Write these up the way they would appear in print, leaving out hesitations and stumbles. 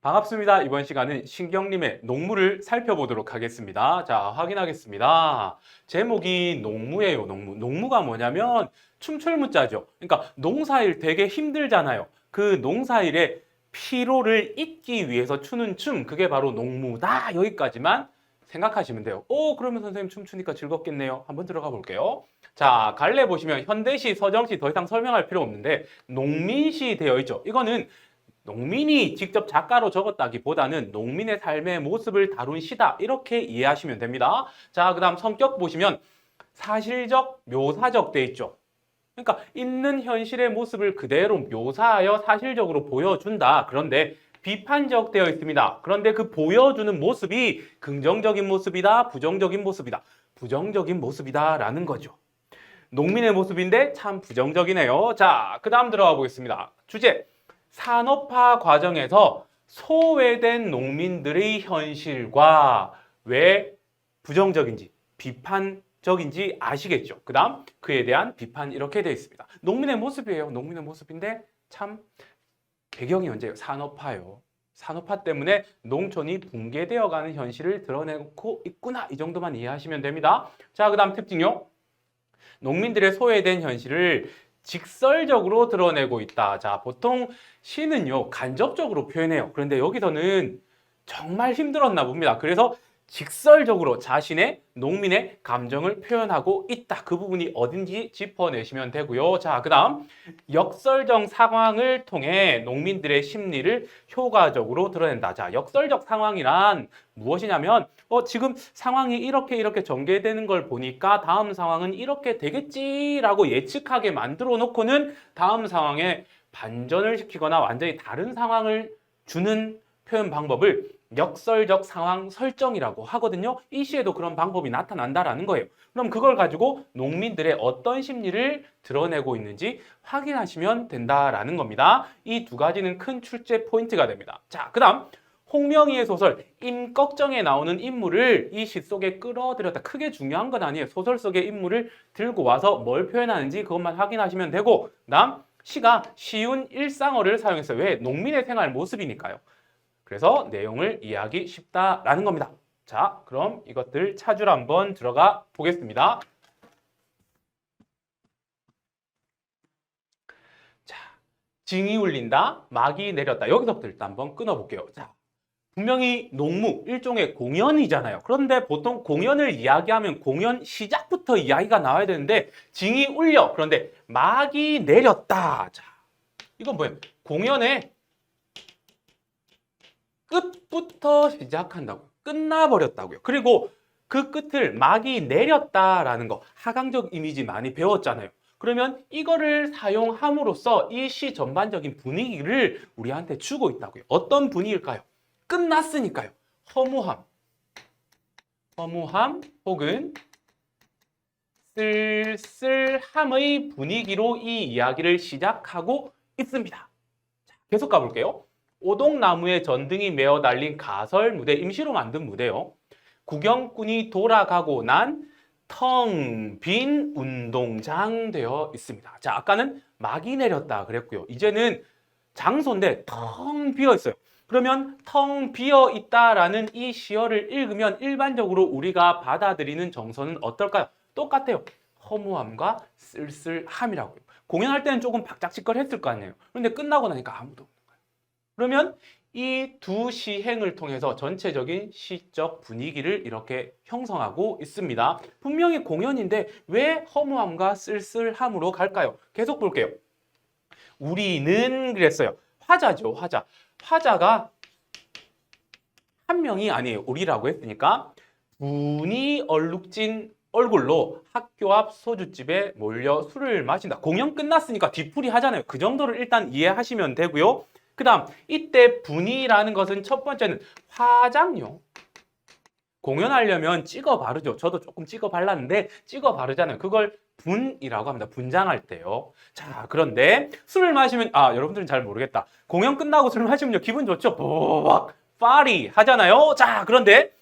반갑습니다. 이번 시간은 신경림의 농무를 살펴보도록 하겠습니다. 자, 확인하겠습니다. 제목이 농무예요, 농무. 농무가 뭐냐면 춤출무자죠. 그러니까 농사일 되게 힘들잖아요. 그 농사일에 피로를 잊기 위해서 추는 춤, 그게 바로 농무다. 여기까지만 생각하시면 돼요. 그러면 선생님 춤추니까 즐겁겠네요. 한번 들어가 볼게요. 자, 갈래 보시면 현대시, 서정시 더 이상 설명할 필요 없는데 농민시 되어 있죠. 이거는 농민이 직접 작가로 적었다기보다는 농민의 삶의 모습을 다룬 시다. 이렇게 이해하시면 됩니다. 자, 그 다음 성격 보시면 사실적, 묘사적 돼 있죠. 그러니까 있는 현실의 모습을 그대로 묘사하여 사실적으로 보여준다. 그런데 비판적 되어 있습니다. 그런데 그 보여주는 모습이 긍정적인 모습이다, 부정적인 모습이다. 부정적인 모습이다 라는 거죠. 농민의 모습인데 참 부정적이네요. 자, 그 다음 들어가 보겠습니다. 주제. 산업화 과정에서 소외된 농민들의 현실과 왜 부정적인지, 비판적인지 아시겠죠? 그 다음 그에 대한 비판 이렇게 되어 있습니다. 농민의 모습이에요. 농민의 모습인데 참 배경이 언제예요? 산업화예요. 산업화 때문에 농촌이 붕괴되어가는 현실을 드러내고 있구나. 이 정도만 이해하시면 됩니다. 자, 그 다음 특징요. 농민들의 소외된 현실을 직설적으로 드러내고 있다. 자, 보통 시는요, 간접적으로 표현해요. 그런데 여기서는 정말 힘들었나 봅니다. 그래서 직설적으로 자신의 농민의 감정을 표현하고 있다. 그 부분이 어딘지 짚어내시면 되고요. 자, 그 다음 역설적 상황을 통해 농민들의 심리를 효과적으로 드러낸다. 자, 역설적 상황이란 무엇이냐면 지금 상황이 이렇게 전개되는 걸 보니까 다음 상황은 이렇게 되겠지라고 예측하게 만들어 놓고는 다음 상황에 반전을 시키거나 완전히 다른 상황을 주는 표현 방법을 역설적 상황 설정이라고 하거든요. 이 시에도 그런 방법이 나타난다라는 거예요. 그럼 그걸 가지고 농민들의 어떤 심리를 드러내고 있는지 확인하시면 된다라는 겁니다. 이 두 가지는 큰 출제 포인트가 됩니다. 자, 그 다음 홍명희의 소설 임꺽정에 나오는 인물을 이 시 속에 끌어들였다. 크게 중요한 건 아니에요. 소설 속의 인물을 들고 와서 뭘 표현하는지 그것만 확인하시면 되고, 그다음 시가 쉬운 일상어를 사용했어요. 왜? 농민의 생활 모습이니까요. 그래서 내용을 이해하기 쉽다라는 겁니다. 자, 그럼 이것들 차주로 한번 들어가 보겠습니다. 자, 징이 울린다, 막이 내렸다. 여기서부터 일단 한번 끊어볼게요. 자, 분명히 농무, 일종의 공연이잖아요. 그런데 보통 공연을 이야기하면 공연 시작부터 이야기가 나와야 되는데 징이 울려. 그런데 막이 내렸다. 자, 이건 뭐예요? 공연의 끝부터 시작한다고요. 끝나버렸다고요. 그리고 그 끝을 막이 내렸다라는 거, 하강적 이미지 많이 배웠잖아요. 그러면 이거를 사용함으로써 이 시 전반적인 분위기를 우리한테 주고 있다고요. 어떤 분위기일까요? 끝났으니까요. 허무함 혹은 쓸쓸함의 분위기로 이 이야기를 시작하고 있습니다. 자, 계속 가볼게요. 오동나무에 전등이 메어 달린 가설 무대, 임시로 만든 무대요. 구경꾼이 돌아가고 난 텅 빈 운동장 되어 있습니다. 자, 아까는 막이 내렸다 그랬고요. 이제는 장소인데 텅 비어 있어요. 그러면 텅 비어 있다라는 이 시어를 읽으면 일반적으로 우리가 받아들이는 정서는 어떨까요? 똑같아요. 허무함과 쓸쓸함이라고요. 공연할 때는 조금 박작지껄했을 거 아니에요. 그런데 끝나고 나니까 아무도 없는 거예요. 그러면 이 두 시행을 통해서 전체적인 시적 분위기를 이렇게 형성하고 있습니다. 분명히 공연인데 왜 허무함과 쓸쓸함으로 갈까요? 계속 볼게요. 우리는 그랬어요. 화자죠, 화자. 화자가 한 명이 아니에요. 우리라고 했으니까 분이 얼룩진 얼굴로 학교 앞 소주집에 몰려 술을 마신다. 공연 끝났으니까 뒤풀이 하잖아요. 그 정도를 일단 이해하시면 되고요. 그 다음 이때 분이라는 것은 첫 번째는 화장요. 공연하려면 찍어 바르죠. 저도 조금 찍어 발랐는데 찍어 바르잖아요. 그걸 분이라고 합니다. 분장할 때요. 자, 그런데 술을 마시면 여러분들은 잘 모르겠다. 공연 끝나고 술 마시면요 기분 좋죠. 뽀악 파리 하잖아요. 자, 그런데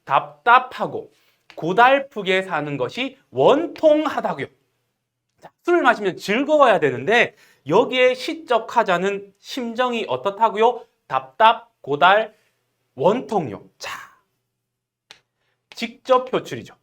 답답하고 고달프게 사는 것이 원통하다고요. 자, 술을 마시면 즐거워야 되는데 여기에 시적 화자는 심정이 어떻다고요? 답답, 고달, 원통요. 자, 직접 표출이죠.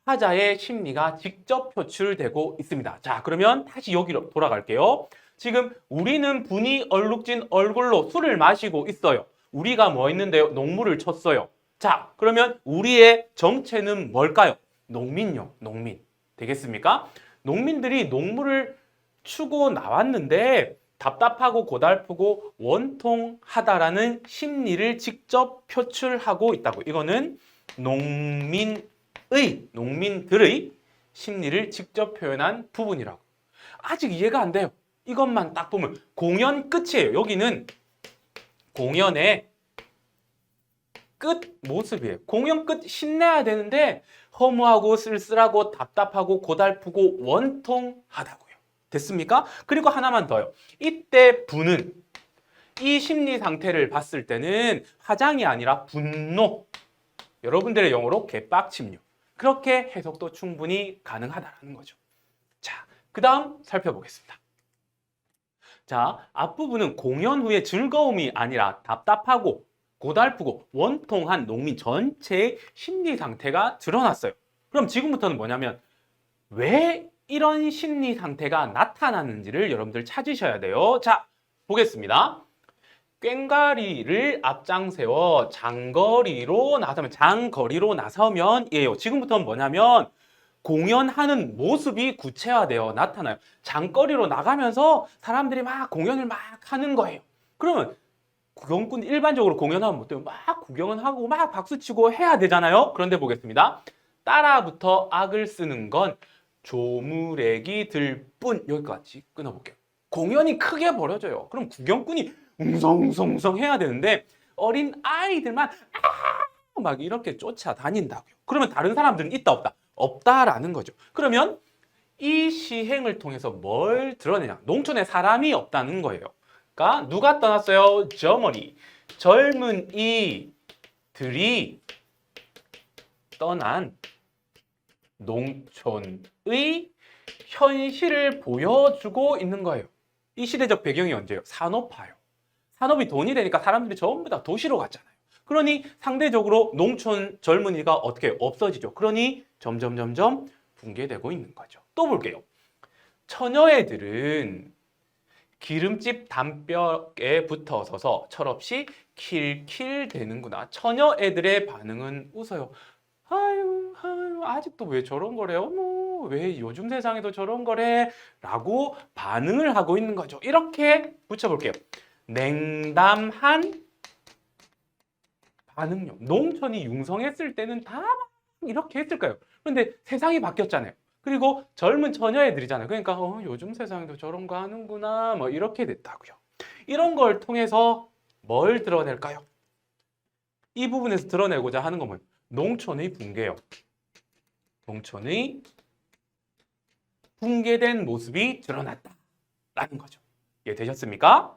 화자의 심리가 직접 표출되고 있습니다. 자, 그러면 다시 여기로 돌아갈게요. 지금 우리는 분이 얼룩진 얼굴로 술을 마시고 있어요. 우리가 뭐 있는데요? 농무를 쳤어요. 자, 그러면 우리의 정체는 뭘까요? 농민요, 농민. 되겠습니까? 농민들이 농무를 추고 나왔는데 답답하고 고달프고 원통하다라는 심리를 직접 표출하고 있다고. 이거는 농민들의 심리를 직접 표현한 부분이라고. 아직 이해가 안 돼요. 이것만 딱 보면 공연 끝이에요. 여기는 공연의 끝 모습이에요. 공연 끝 신내야 되는데 허무하고 쓸쓸하고 답답하고 고달프고 원통하다고요. 됐습니까? 그리고 하나만 더요. 이때 분은 이 심리 상태를 봤을 때는 화장이 아니라 분노. 여러분들의 영어로 개빡침요. 그렇게 해석도 충분히 가능하다는 거죠. 자, 그 다음 살펴보겠습니다. 자, 앞부분은 공연 후에 즐거움이 아니라 답답하고 고달프고 원통한 농민 전체의 심리 상태가 드러났어요. 그럼 지금부터는 뭐냐면 왜 이런 심리 상태가 나타나는지를 여러분들 찾으셔야 돼요. 자, 보겠습니다. 꽹과리를 앞장 세워 장거리로 나서면 이에요. 지금부터는 뭐냐면 공연하는 모습이 구체화되어 나타나요. 장거리로 나가면서 사람들이 막 공연을 막 하는 거예요. 그러면 구경꾼 일반적으로 공연하면 어때요? 막 구경은 하고 막 박수치고 해야 되잖아요. 그런데 보겠습니다. 따라부터 악을 쓰는 건 조무래기 들 뿐. 여기까지 끊어볼게요. 공연이 크게 벌어져요. 그럼 구경꾼이 웅성웅성 해야 되는데 어린 아이들만 막 이렇게 쫓아다닌다고요. 그러면 다른 사람들은 있다 없다? 없다라는 거죠. 그러면 이 시행을 통해서 뭘 드러내냐? 농촌에 사람이 없다는 거예요. 그러니까 누가 떠났어요? 저머니. 젊은이들이 떠난 농촌의 현실을 보여주고 있는 거예요. 이 시대적 배경이 언제예요? 산업화요. 산업이 돈이 되니까 사람들이 전부 다 도시로 갔잖아요. 그러니 상대적으로 농촌 젊은이가 어떻게 없어지죠. 그러니 점점 붕괴되고 있는 거죠. 또 볼게요. 처녀애들은 기름집 담벼락에 붙어 서서 철없이 킬킬 대는구나. 처녀애들의 반응은 웃어요. 아유, 아직도 왜 저런 거래요? 왜 요즘 세상에도 저런 거래? 라고 반응을 하고 있는 거죠. 이렇게 붙여볼게요. 냉담한 반응력. 농촌이 융성했을 때는 다 이렇게 했을까요? 그런데 세상이 바뀌었잖아요. 그리고 젊은 처녀애들이잖아요. 그러니까 요즘 세상에도 저런 거 하는구나 뭐 이렇게 됐다고요. 이런 걸 통해서 뭘 드러낼까요? 이 부분에서 드러내고자 하는 건 뭐예요? 농촌의 붕괴요. 농촌의 붕괴된 모습이 드러났다라는 거죠. 이해되셨습니까?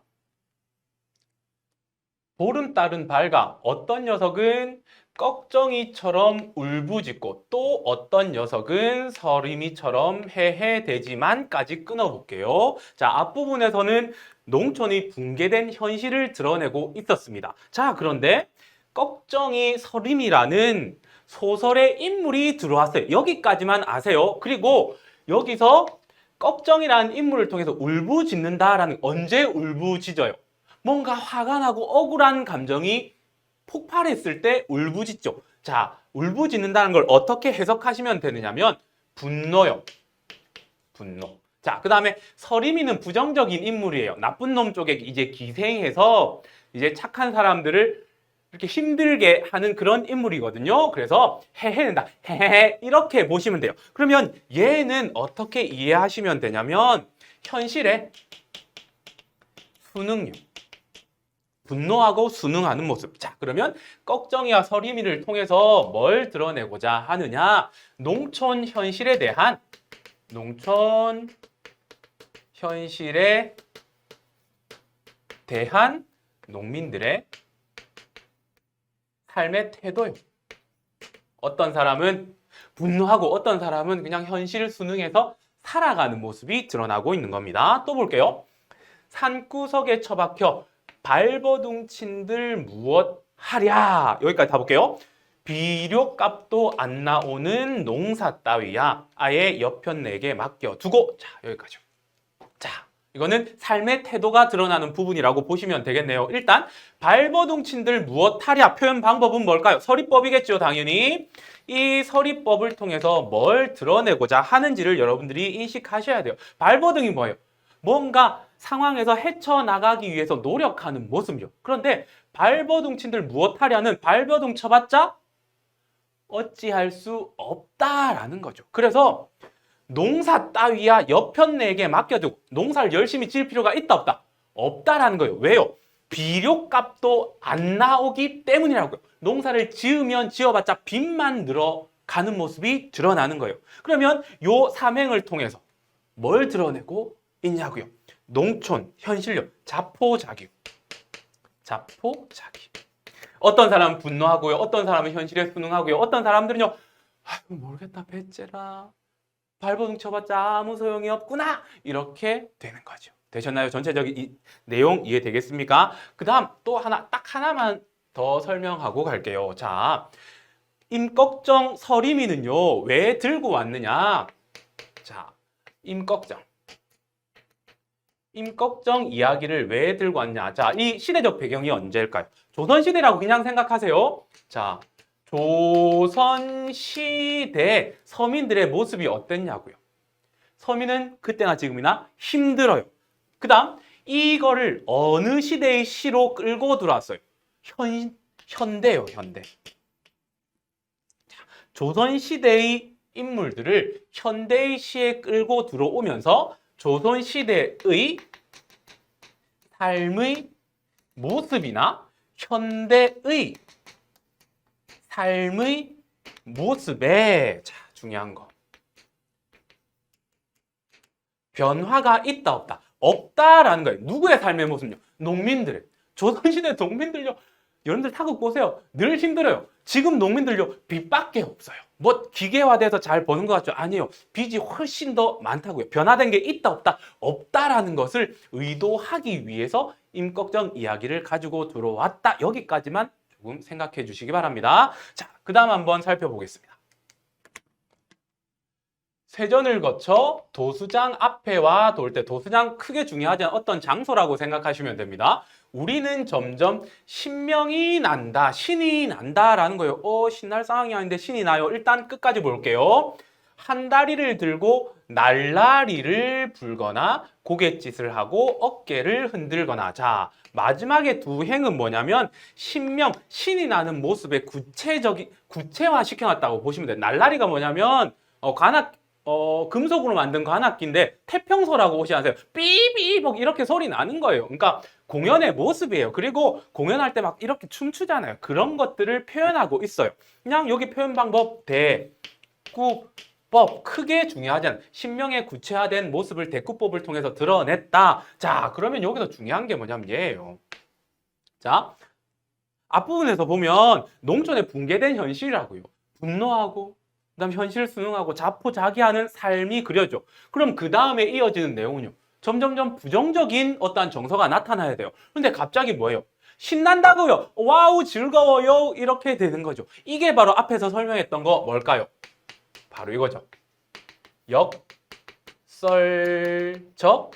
보름달은 밝아. 어떤 녀석은 꺽정이처럼 울부짖고 또 어떤 녀석은 서림이처럼 해해대지만까지 끊어볼게요. 자, 앞부분에서는 농촌이 붕괴된 현실을 드러내고 있었습니다. 자, 그런데 꺽정이 서림이라는 소설의 인물이 들어왔어요. 여기까지만 아세요. 그리고 여기서 꺽정이라는 인물을 통해서 울부짖는다라는, 언제 울부짖어요? 뭔가 화가 나고 억울한 감정이 폭발했을 때 울부짖죠. 자, 울부짖는다는 걸 어떻게 해석하시면 되느냐면 분노요. 분노. 자, 그 다음에 서림이는 부정적인 인물이에요. 나쁜 놈 쪽에 이제 기생해서 이제 착한 사람들을 이렇게 힘들게 하는 그런 인물이거든요. 그래서 해해낸다. 해해 이렇게 보시면 돼요. 그러면 얘는 어떻게 이해하시면 되냐면 현실의 수능력. 분노하고 순응하는 모습. 자, 그러면 꺽정이와 서림이를 통해서 뭘 드러내고자 하느냐? 농촌 현실에 대한 농민들의 삶의 태도요. 어떤 사람은 분노하고 어떤 사람은 그냥 현실 순응해서 살아가는 모습이 드러나고 있는 겁니다. 또 볼게요. 산구석에 처박혀 발버둥친들 무엇하랴. 여기까지 다 볼게요. 비료값도 안 나오는 농사 따위야 아예 옆편 내게 맡겨두고. 자, 여기까지. 자, 이거는 삶의 태도가 드러나는 부분이라고 보시면 되겠네요. 일단 발버둥친들 무엇하랴 표현 방법은 뭘까요? 서리법이겠죠, 당연히. 이 서리법을 통해서 뭘 드러내고자 하는지를 여러분들이 인식하셔야 돼요. 발버둥이 뭐예요? 뭔가 상황에서 헤쳐나가기 위해서 노력하는 모습이죠. 그런데 발버둥친들 무엇하랴는 발버둥 쳐봤자 어찌할 수 없다라는 거죠. 그래서 농사 따위야 옆편 내게 맡겨두고 농사를 열심히 지을 필요가 있다 없다? 없다라는 거예요. 왜요? 비료값도 안 나오기 때문이라고요. 농사를 지으면 지어봤자 빚만 늘어가는 모습이 드러나는 거예요. 그러면 요 삼행을 통해서 뭘 드러내고 있냐고요? 농촌, 현실력, 자포자기. 자포자기. 어떤 사람은 분노하고요. 어떤 사람은 현실에 순응하고요. 어떤 사람들은요. 모르겠다, 배째라. 발버둥 쳐봤자 아무 소용이 없구나. 이렇게 되는 거죠. 되셨나요? 전체적인 이 내용 이해되겠습니까? 그 다음 또 하나, 딱 하나만 더 설명하고 갈게요. 자, 임꺽정 서림이는요. 왜 들고 왔느냐? 자, 임꺽정 이야기를 왜 들고 왔냐? 자, 이 시대적 배경이 언제일까요? 조선시대라고 그냥 생각하세요. 자, 조선시대 서민들의 모습이 어땠냐고요? 서민은 그때나 지금이나 힘들어요. 그 다음 이거를 어느 시대의 시로 끌고 들어왔어요? 현대요, 현대. 자, 조선시대의 인물들을 현대의 시에 끌고 들어오면서 조선시대의 삶의 모습이나 현대의 삶의 모습에, 자, 중요한 거, 변화가 있다 없다? 없다라는 거예요. 누구의 삶의 모습은요? 농민들의. 조선시대 농민들요, 여러분들 타국 보세요. 늘 힘들어요. 지금 농민들요, 빚밖에 없어요. 뭐 기계화돼서 잘 버는 것 같죠? 아니에요. 빚이 훨씬 더 많다고요. 변화된 게 있다 없다? 없다라는 것을 의도하기 위해서 임꺽정 이야기를 가지고 들어왔다. 여기까지만 조금 생각해 주시기 바랍니다. 자, 그 다음 한번 살펴보겠습니다. 세전을 거쳐 도수장 앞에와 돌 때, 도수장 크게 중요하지 않은 어떤 장소라고 생각하시면 됩니다. 우리는 점점 신명이 난다, 신이 난다라는 거예요. 신날 상황이 아닌데 신이 나요. 일단 끝까지 볼게요. 한 다리를 들고 날라리를 불거나 고갯짓을 하고 어깨를 흔들거나. 자, 마지막에 두 행은 뭐냐면 신명, 신이 나는 모습의 구체화 시켜놨다고 보시면 돼요. 날라리가 뭐냐면 금속으로 만든 관악기인데 태평소라고 혹시 아세요? 삐삐복 이렇게 소리 나는 거예요. 그러니까 공연의 모습이에요. 그리고 공연할 때 막 이렇게 춤추잖아요. 그런 것들을 표현하고 있어요. 그냥 여기 표현 방법 대꾸법 크게 중요하지 않아요. 신명의 구체화된 모습을 대꾸법을 통해서 드러냈다. 자, 그러면 여기서 중요한 게 뭐냐면 얘예요. 자, 앞부분에서 보면 농촌의 붕괴된 현실이라고요. 분노하고 그다음 현실 순응하고 자포자기하는 삶이 그려져. 그럼 그 다음에 이어지는 내용은요. 점점점 부정적인 어떠한 정서가 나타나야 돼요. 근데 갑자기 뭐예요? 신난다고요. 와우 즐거워요. 이렇게 되는 거죠. 이게 바로 앞에서 설명했던 거 뭘까요? 바로 이거죠. 역설적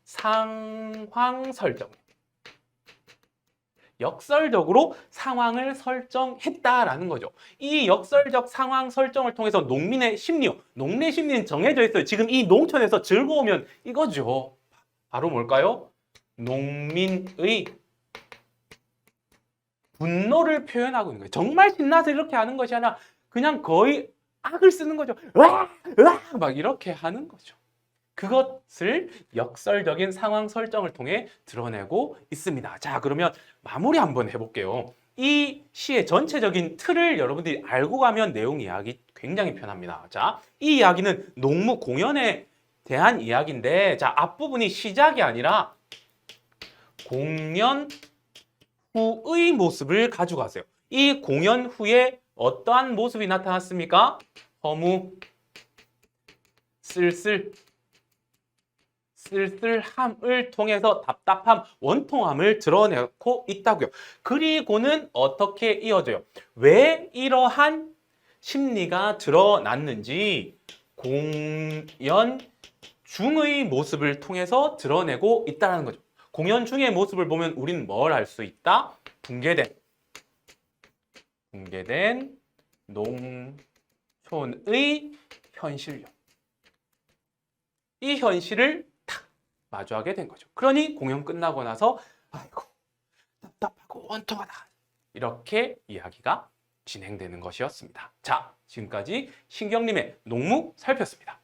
상황 설정. 역설적으로 상황을 설정했다라는 거죠. 이 역설적 상황 설정을 통해서 농민의 심리요. 농민의 심리는 정해져 있어요. 지금 이 농촌에서 즐거우면 이거죠. 바로 뭘까요? 농민의 분노를 표현하고 있는 거예요. 정말 신나서 이렇게 하는 것이 아니라 그냥 거의 악을 쓰는 거죠. 으아! 으아! 막 이렇게 하는 거죠. 그것을 역설적인 상황 설정을 통해 드러내고 있습니다. 자, 그러면 마무리 한번 해볼게요. 이 시의 전체적인 틀을 여러분들이 알고 가면 내용 이야기 굉장히 편합니다. 자, 이 이야기는 농무 공연에 대한 이야기인데, 자, 앞부분이 시작이 아니라 공연 후의 모습을 가져가세요. 이 공연 후에 어떠한 모습이 나타났습니까? 허무 쓸쓸함을 통해서 답답함, 원통함을 드러내고 있다고요. 그리고는 어떻게 이어져요? 왜 이러한 심리가 드러났는지 공연 중의 모습을 통해서 드러내고 있다는 거죠. 공연 중의 모습을 보면 우리는 뭘 알 수 있다? 붕괴된 농촌의 현실력. 이 현실을 탁 마주하게 된 거죠. 그러니 공연 끝나고 나서 아이고 답답하고 원통하다. 이렇게 이야기가 진행되는 것이었습니다. 자, 지금까지 신경림의 농무 살폈습니다.